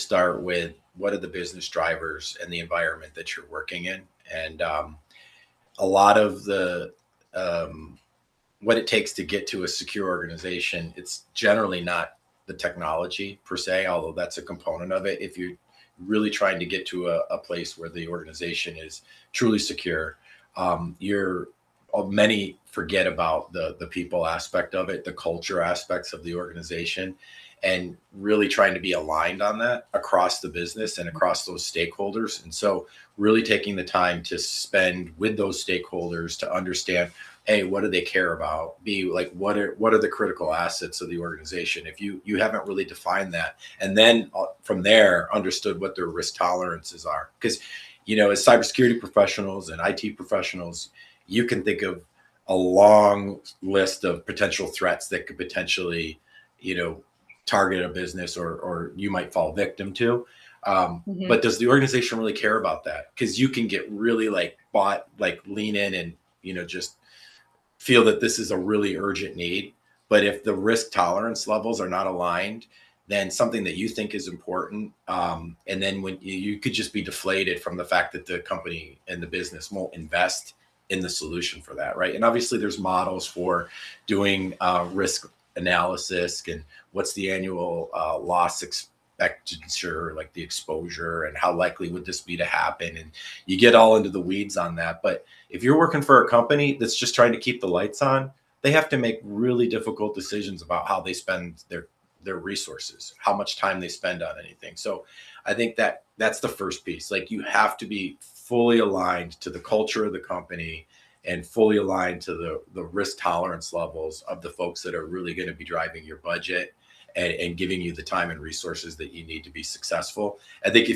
start with what are the business drivers and the environment that you're working in. And a lot of the what it takes to get to a secure organization, it's generally not the technology per se, although that's a component of it. If you're really trying to get to a place where the organization is truly secure, you're many forget about the people aspect of it, the culture aspects of the organization, and really trying to be aligned on that across the business and across those stakeholders. And so really taking the time to spend with those stakeholders to understand, A, what do they care about? B, like what are the critical assets of the organization? If you haven't really defined that, and then from there understood what their risk tolerances are. Because, as cybersecurity professionals and IT professionals, you can think of a long list of potential threats that could potentially, target a business or you might fall victim to. But does the organization really care about that? Because you can get really lean in and, just feel that this is a really urgent need. But if the risk tolerance levels are not aligned, then something that you think is important, and then when you could just be deflated from the fact that the company and the business won't invest in the solution for that, right? And obviously there's models for doing risk analysis and what's the annual loss expectancy, like the exposure, and how likely would this be to happen, and you get all into the weeds on that. But if you're working for a company that's just trying to keep the lights on, they have to make really difficult decisions about how they spend their resources, how much time they spend on anything. So I think that's the first piece. Like, you have to be fully aligned to the culture of the company and fully aligned to the risk tolerance levels of the folks that are really going to be driving your budget and giving you the time and resources that you need to be successful. I think if